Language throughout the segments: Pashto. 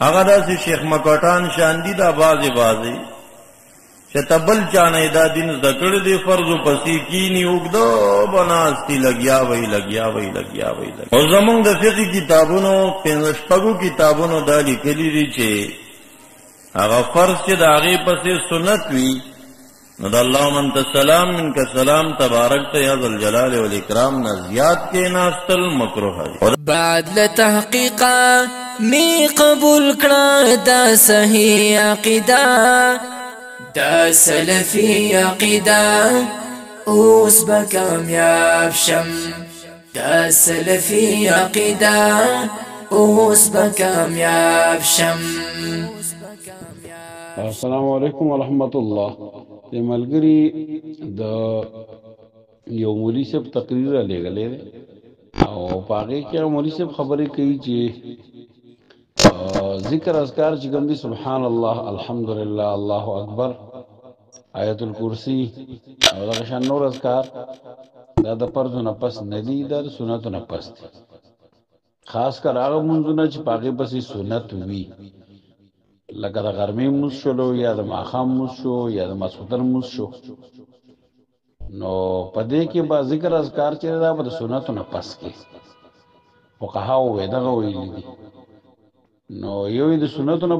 هغه داسې شیخ مکوټان شاندي دا بازي چې تبل چانه دا دین زده کړی دی فرض پسې کینی وګدو بناستی لګیا وی او زمونږ د فقہی کتابونو پنځپګو کتابونو دا لیکلي دي چې هغه فرض چې د هغې پسې سنت وي نو د اللهم انت السلام منک السلام تبارکت یا ذا الجلال والاکرام نه زیات کې ناستل مکروه دی. بعد له تحقیقا می قبول کړه دا صحیح عقیده دا سلفی عقیده اوس به کامیاب شم دا سلفی عقیده اوس به کامیاب شم. السلام علیکم ورحمت الله. د ملګری د یو مولوی صاحب تقریر لګلې او پاګه کې مولوی صاحب خبرې کوي چې ذکر اذکار چې کوم دي سبحان الله الحمدلله الله اکبر آیت الکرسی او دغه شان نور اذکار دا د فرض نه پس ندي د سنت نه پس دي. خاص کر هغه منځونه چې پاګه پسې سنت وي لکه د غرمې موږ شلو یا د ماښام موږ شو یا د ماسخوتن موږ شو نو په دې کې به ذکر اذکار چې دا به د سنتو نه پس کې فقهاو وې دغه ویلي دي نو یو د سنتو نه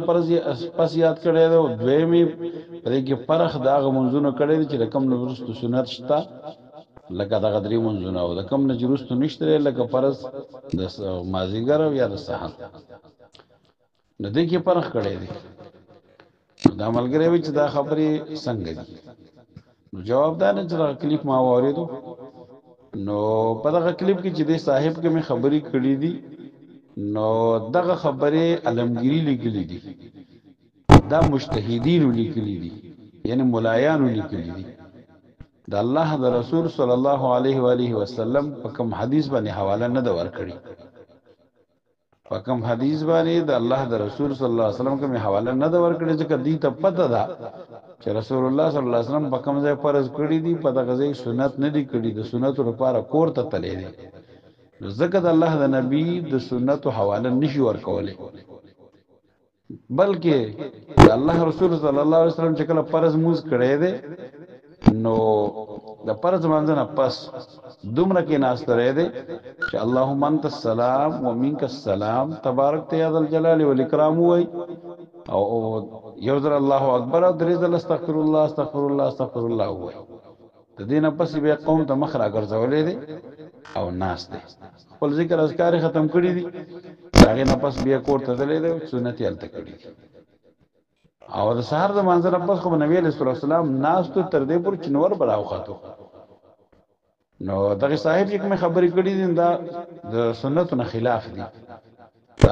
پس یاد کړی دی او دویمې په دې کې فرق د هغه منځونو کړی دی چې د کوم نه وروسته سنت شته لکه دغه درې منځونه او د کوم نه چې وروسته نشته لکه فرض د مازدیګر او یا د سحر نو دې کې فرق کړی دی. دا ملګری وی چې دا خبرې څنګه دي نو جواب دا نه چې دا کلیپ ما واورېدو نو په دغه کلیپ کې چې د صاحب کې مې خبرې کړې دي نو دغه خبرې علمگیری لیکلي دي دا مجتهدین لیکلي دي یعنی ملایان لیکلي دي د الله د رسول صلی الله علیه و آله وسلم په کوم حدیث باندې حواله نه دا ورکړي فکم حدیث باندې د الله د رسول صلی الله علیه وسلم کوم حواله نه دا ورکړي ځکه دې ته پته ده چې رسول الله صلی الله علیه وسلم په کوم ځای فرض کړی دي په دغه ځای سنت نه دي کړی د سنتو لپاره کور ته تللی دي ځکه د الله د نبی د سنتو حواله نشي ورکولای بلکې د الله رسول صلی الله علیه وسلم چې کله فرض موږ کړی دی نو د فرض منځنه پس دومره کې ناستره دی چې اللهم انت السلام ومنك السلام تبارک یا ذل جلال والاکرام وای او یو ذل الله اکبر او درې ذل استغفر الله استغفر الله استغفر الله وای د دینه پس بیا قوم ته مخ را ګرځولې دي او ناس دي خپل ذکر اذکار ختم کړی دي هغه نه پس بیا کور ته تللی دی سنت یې الته کړی دي او د سحر د منظر پس خو نبی علیہ السلام ناس ته تر دې پر چنور براو خاطو نو دغه صاحب چې کوم خبرې کړې دي دا د سنتو نه خلاف دي.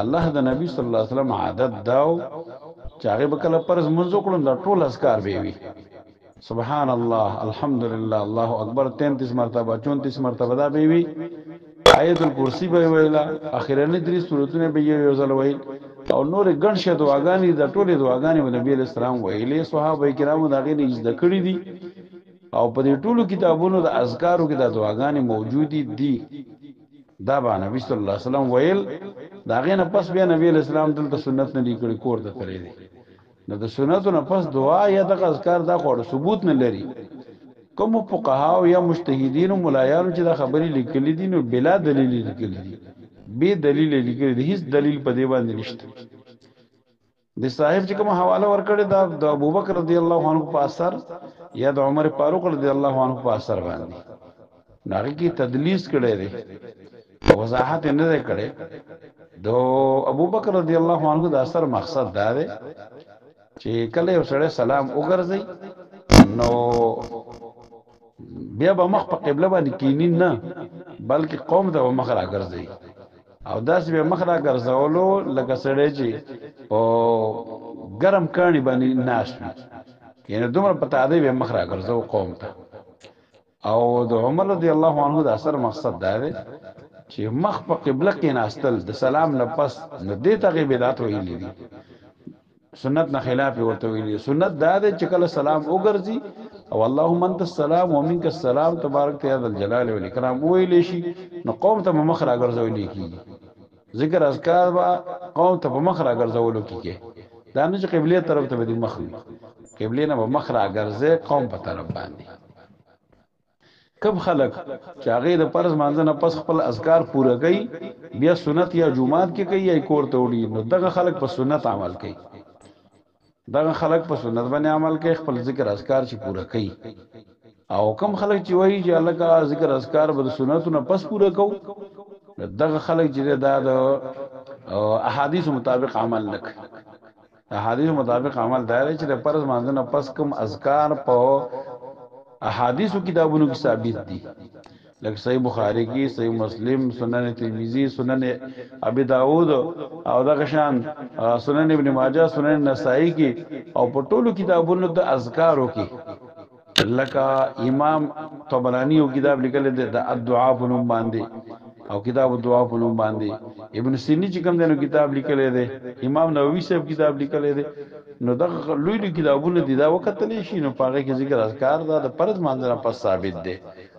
الله د نبی صلی الله علیه وسلم عادت داو چې هغه به کله فرض منځ کړو دا ټول اذکار به وي سبحان الله الحمدلله الله اکبر 33 مرتبه 34 مرتبه دا به وي آیت الکرسی به ویلا اخرنه درې سورتونه به یو ځل ویل او نور ګڼ شه دعاګانې د ټولې دعاګانې نبی علیہ السلام ویلې صحابه کرامو دا غي نه زده کړې دي او په دې ټولو کتابونو د اذکارو کې د دعاګانې موجودي دي دا به نبی صلی الله علیه وسلم ویل دا غي نه پس بیا نبی علیہ السلام دلته سنت نه لیکلي کور ته تللی دي نو د سنتو نه پس دعا یا د اذکار دا خو ثبوت نه لري کوم فقها او یا مجتهدین او ملایانو چې دا خبرې لیکلي دي نو بلا دلیل لیکلي دي به دلیل لیکلي دي هیڅ دلیل په دی باندې نشته. د صاحب چې کوم حواله ورکړي دا د ابوبکر رضی الله عنه په اثر یا د عمر فاروق رضی الله عنه په اثر باندې ناغي کی تدلیس کړي دي وضاحت نه ده کړي د ابوبکر رضی الله عنه د اثر مقصد دا دی چې کله یو سره سلام وګرځي نو بیا به مخ په قبله باندې کینی نه بلکې قوم ته مخ را ګرځي او داس به مخ را ګرځولو لکه سړی چې او ګرم کانی باندې ناش یعنی دومره پته دی به مخ را ګرځو قوم ته او د عمر رضی الله عنه د اثر مقصد دا دی چې مخ په قبله کې ناستل د سلام نه پس نه دې ته بدعت ویلي دي سنت نه خلاف ورته ویلي سنت دا دی چې کله سلام وګرځي او اللهم انت السلام ومنك السلام تبارک یا ذل جلال والاکرام ویل شي نو قوم ته مخ را ګرځولې کیږي ذکر اذکار با قوم ته په مخ را ګرځولو کې دا نه چې قبله طرف ته به مخ وي قبله نه به مخ را ګرځي قوم په طرف باندې کب خلق چې هغه د فرض مانځ نه پس خپل اذکار پوره کوي بیا سنت یا جمعات کې کوي یا کور ته وړي نو دغه خلق په سنت عمل کوي دغه خلق په سنت باندې عمل کوي خپل ذکر اذکار چې پوره کوي او کم خلق چې وایي چې الله کا ذکر اذکار به سنتونه پس پوره کو دغه خلق چې دا د احادیث مطابق عمل نه کوي احادیث مطابق عمل دار چې د فرض مانځ نه پس کم اذکار په احادیث کتابونو کې ثابت دي لکه صحیح بخاری کی صحیح مسلم سنن ترمذی سنن ابي داود او دغه شان سنن ابن ماجه سنن نسائی کی او په ټولو کتابونو د اذکارو کې لکه امام طبرانی یو کتاب لیکل دی د الدعاء په نوم باندې او کتاب الدعاء په نوم باندې ابن سینی چې کوم دنو کتاب لیکل دی امام نووي صاحب کتاب لیکل دی نو دغه لوی لوی کتابونه دي دا وخت لې شي نو پاره کې ذکر اذکار دا د فرض مانځنه پس ثابت دي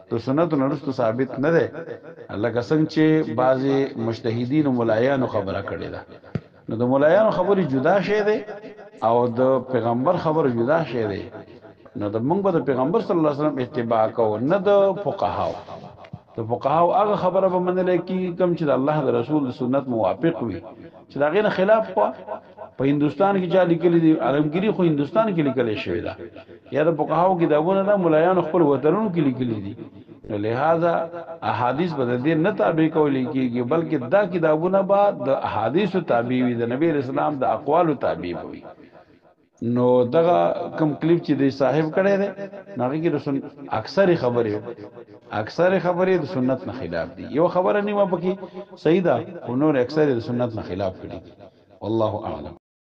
تو سنت نورستو ثابت نه ده الله قسم چې بعضي مجتهدین او ملایانو خبره کړي ده نو د ملایانو خبره جدا شي ده او د پیغمبر خبره جدا شي ده نو د موږ د پیغمبر صلی الله علیه وسلم اتباع کوو نه د فقهاو د فقهاو هغه خبره به منل کی کم چې د الله د رسول سنت موافق وي چې دا غیر خلاف په هندستان کې چا لیکلي دي عالمگیری خو هندستان کې لیکل شوی دا یا د فقهاو کتابونه دا ملایانو خپل وطنونو کې لیکلي دي نو لہذا احادیث به د دې نه تابع کول کېږي بلکې دا کتابونه به د احادیث تابع وي د نبی رسول الله د اقوال تابع وي نو دغه کم کلیپ چې دی صاحب کړي دي هغه کې رسول اکثر خبرې د سنت نه خلاف دي یو خبره نیمه پکې صحیح ده خو نور اکثر د سنت نه خلاف کړي والله اعلم